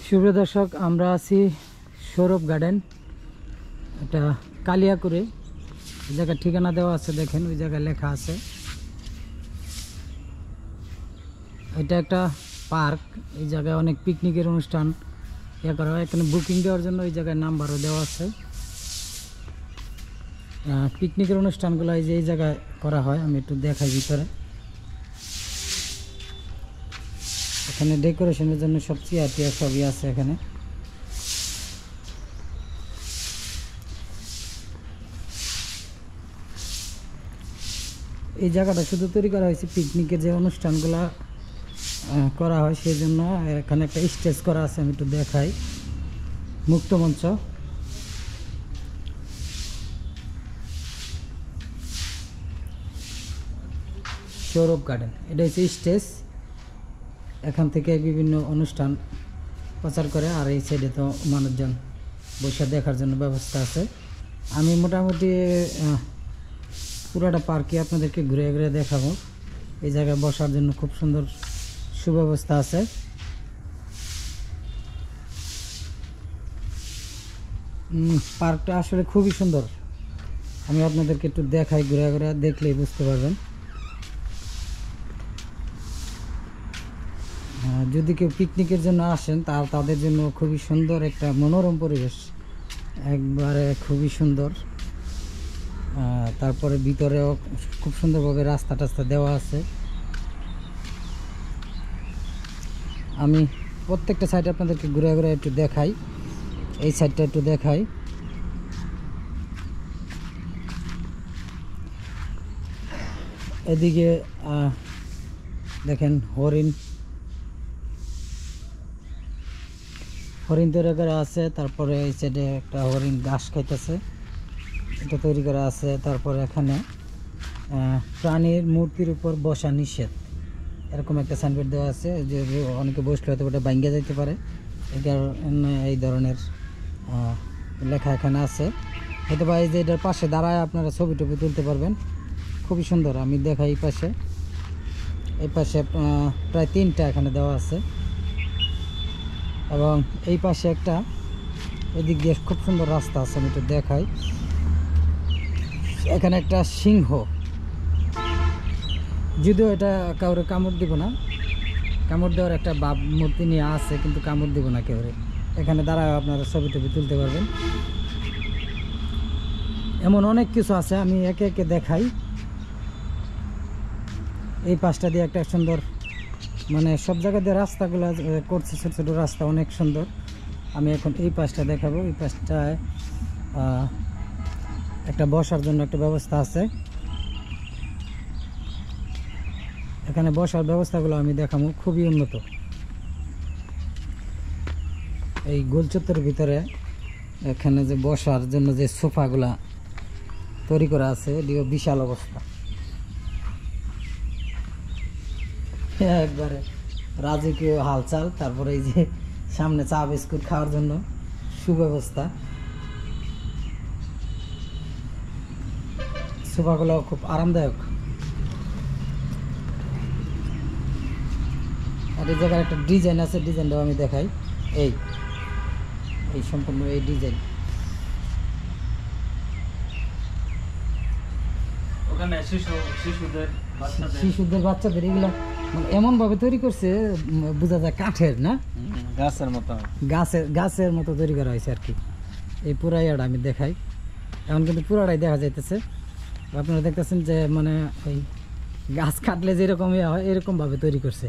সুপ্রিয় দর্শক, আমরা আছি সৌরভ গার্ডেন, এটা কালিয়াকুড়ে। ওই জায়গায় ঠিকানা দেওয়া আছে, দেখেন ওই জায়গায় লেখা আছে। এটা একটা পার্ক, এই জায়গায় অনেক পিকনিকের অনুষ্ঠান করা হয়। এখানে বুকিং দেওয়ার জন্য ওই জায়গায় নাম্বারও দেওয়া আছে। পিকনিকের অনুষ্ঠানগুলো এই জায়গায় করা হয়। আমি একটু দেখাই ভিতরে। এখানে ডেকোরেশনের জন্য সব চেয়ার টিয়ার সবই আছে এখানে। এই জায়গাটা শুধু তৈরি করা হয়েছে পিকনিকের যে অনুষ্ঠানগুলা করা হয় সেই জন্য। এখানে একটা স্টেজ করা আছে, আমি একটু দেখাই। মুক্ত মঞ্চ, সৌরভ গার্ডেন, এটা হচ্ছে স্টেজ। এখান থেকে বিভিন্ন অনুষ্ঠান প্রচার করে। আর এই সাইডে তো মানুষজন বসে দেখার জন্য ব্যবস্থা আছে। আমি মোটামুটি পুরোটা পার্কে আপনাদেরকে ঘুরে ঘুরে দেখাবো। এই জায়গায় বসার জন্য খুব সুন্দর সুব্যবস্থা আছে। পার্কটা আসলে খুবই সুন্দর। আমি আপনাদেরকে একটু দেখাই, ঘুরে ঘুরে দেখলেই বুঝতে পারবেন। যদি কেউ পিকনিকের জন্য আসেন তাদের জন্য খুবই সুন্দর একটা মনোরম পরিবেশ, একবারে খুবই সুন্দর। তারপরে ভিতরেও খুব সুন্দরভাবে রাস্তা টাস্তা দেওয়া আছে। আমি প্রত্যেকটা সাইডে আপনাদেরকে ঘুরে ঘুরে একটু দেখাই। এই সাইডটা একটু দেখাই। এদিকে দেখেন হরিণ তৈরি করা আছে। তারপরে এই সাইডে একটা হরিণ ঘাস খাইতেছে, এটা তৈরি করা আছে। তারপরে এখানে প্রাণীর মূর্তির উপর বসা নিষেধ, এরকম একটা সাইনবোর্ড দেওয়া আছে। যে অনেকে বসলে হয়তো ওটা ভাঙ্গা যাইতে পারে, এই ধরনের লেখা এখানে আছে। হয়তো বা এই যে এটার পাশে দাঁড়ায় আপনারা ছবি টবি তুলতে পারবেন, খুবই সুন্দর। আমি দেখাই এই পাশে প্রায় 3টা এখানে দেওয়া আছে। এবং এই পাশে একটা, এদিক দিয়ে খুব সুন্দর রাস্তা আছে, আমি একটু দেখাই। এখানে একটা সিংহ, যদিও এটা কাউরে কামড় দিব না, কামড় দেওয়ার একটা বাপ মূর্তি নিয়ে আছে, কিন্তু কামড় দিব না কেউরে। এখানে দাঁড়ায় আপনারা ছবি টবি তুলতে পারবেন। এমন অনেক কিছু আছে, আমি একে একে দেখাই। এই পাশটা দিয়ে একটা সুন্দর, মানে সব জায়গা দিয়ে রাস্তাগুলো করছে, ছোট ছোট রাস্তা, অনেক সুন্দর। আমি এখন এই পাশটা দেখাবো। এই পাশটায় একটা বসার জন্য একটা ব্যবস্থা আছে। এখানে বসার ব্যবস্থাগুলো আমি দেখাবো, খুবই উন্নত। এই গোল চত্বরের ভিতরে এখানে যে বসার জন্য যে সোফাগুলা তৈরি করা আছে, এটিও বিশাল অবস্থা, একবারে রাজকীয় হালচাল। তারপরে এই যে সামনে চা বিস্কুট খাওয়ার জন্য সুব্যবস্থা। সোফাগুলো খুব আরামদায়ক। আর এই জায়গায় একটা ডিজাইন আছে, ডিজাইনটাও আমি দেখাই। এই সম্পূর্ণ এই ডিজাইন, ওখানে শিশুদের বাচ্চাদের এগুলা মানে এমন ভাবে তৈরি করছে, বোঝা যায় কাঠের না, গাছের মতো তৈরি করা হয়েছে আর কি। এই পুরাইয়াটা আমি দেখাই। এখন কিন্তু পুরাটাই দেখা যাইতেছে। আপনারা দেখতেছেন যে মানে ওই গাছ কাটলে যেরকম হয় এরকম ভাবে তৈরি করছে।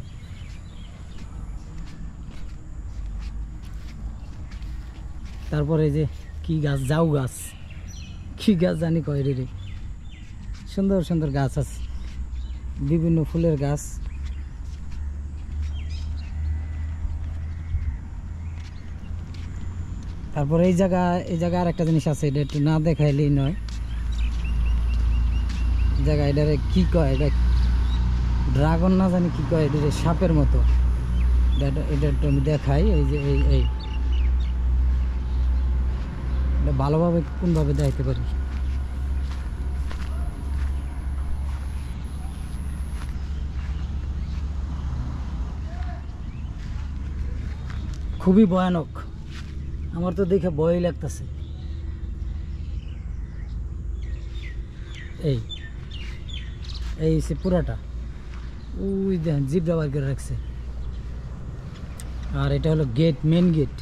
তারপরে এই যে কি গাছ, জাউ গাছ, কি গাছ জানি কয় রে, সুন্দর সুন্দর গাছ আছে, বিভিন্ন ফুলের গাছ। তারপরে এই জায়গা আর একটা জিনিস আছে, এটা একটু না দেখাইলেই নয়। জায়গা এটারে কি কয়, এটা ড্রাগন না জানি কি কয়, এটা সাপের মতো। এটা একটু আমি দেখাই। এই যে এই এটা ভালোভাবে কোনভাবে দেখাইতে পারি। খুবই ভয়ানক, আমার তো দেখে ভয়ই লাগতেছে। এই এই সে পুরাটা ওই দেখেন জিব্রা বার করে রাখছে। আর এটা হলো গেট, মেন গেট,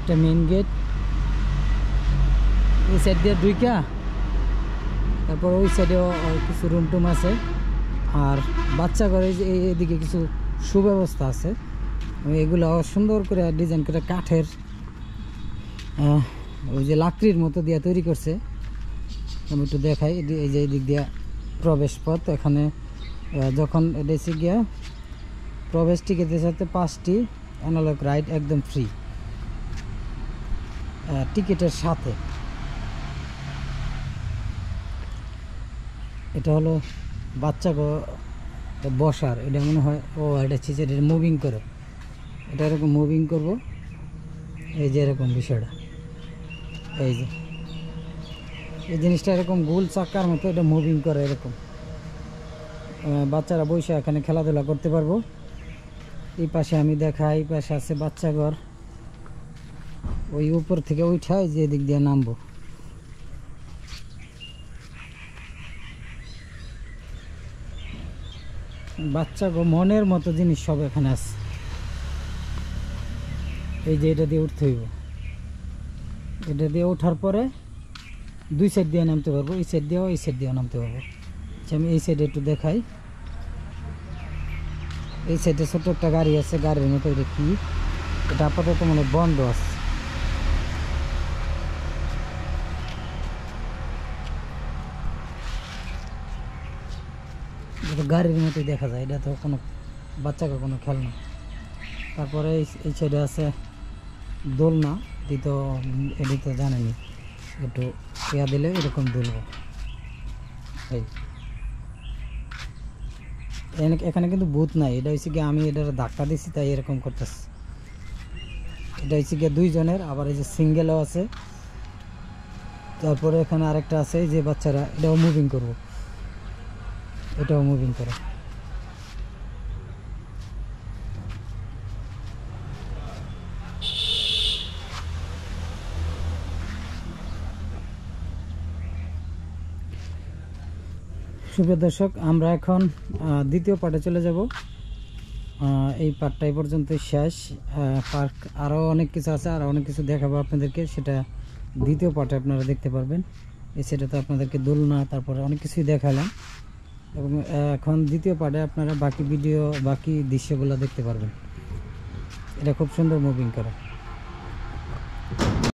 এটা মেন গেট। এই সাইড দিয়ে ঢুইকা তারপর ওই সাইডেও কিছু রুম টুম আছে। আর বাচ্চা ঘরে এইদিকে কিছু সুব্যবস্থা আছে, এগুলো সুন্দর করে ডিজাইন করে কাঠের ওই যে লাকড়ির মতো দিয়ে তৈরি করছে। আমি একটু দেখাই, এই যে দিক দিয়ে প্রবেশ পথ। এখানে যখন এসে গিয়া প্রবেশ টিকিটের সাথে 5টি অ্যানালগ রাইড একদম ফ্রি টিকিটের সাথে। এটা হলো বাচ্চা বসার, এটা মনে হয় ও এটা চিচে এটা মুভিং করে, এটা এরকম মুভিং করব। এই যে এরকম বিষয়টা, এই যে এই জিনিসটা এরকম গোল চাকার মতো, এটা মুভিং করে এরকম। বাচ্চারা বসে এখানে খেলাধুলা করতে পারবো। এই পাশে আমি দেখাই, এই পাশে আছে বাচ্চা ঘর। ওই উপর থেকে উঠাই যে দিক দিয়ে নামবো। বাচ্চা গো মনের মতো জিনিস সব এখানে আছে। এই যে এটা দিয়ে উঠতে হইব, এটা দিয়ে ওঠার পরে 2 সাইড দিয়ে নামতে পারবো, এই সাইড দিয়েও এই সাইড দিয়েও নামতে পারবো। আমি এই সাইডে একটু দেখাই, এই সাইডে ছোট একটা গাড়ি আছে, গাড়ির মতো। এটা কি, এটা আপাতত মনে বন্ধ আছে। এটা গাড়ির মতোই দেখা যায়, এটা তো কোনো বাচ্চাকে কোনো খেলনা। তারপরে এই সাইডে আছে দোলনা, এটি তো জানেনি, একটু ইয়া দিলে এরকম দুলব। এই এখানে কিন্তু ভূত নাই, এটা হচ্ছে গিয়ে আমি এটার ধাক্কা দিচ্ছি তাই এরকম করতেছি। এটা হচ্ছে গিয়ে 2 জনের, আবার এই যে সিঙ্গেলও আছে। তারপরে এখানে আরেকটা আছে যে বাচ্চারা, এটাও মুভিং করব, এটাও মুভিং করে। সুপ্রিয় দর্শক, আমরা এখন দ্বিতীয় পার্টে চলে যাব। এই পার্টটা এই পর্যন্তই শেষ। পার্ক আরও অনেক কিছু আছে, আরও অনেক কিছু দেখাবো আপনাদেরকে, সেটা দ্বিতীয় পার্টে আপনারা দেখতে পারবেন। সেটা তো আপনাদেরকে দোলনা তারপরে অনেক কিছুই দেখালাম, এবং এখন দ্বিতীয় পার্টে আপনারা বাকি দৃশ্যগুলো দেখতে পারবেন। এটা খুব সুন্দর মুভিং করে।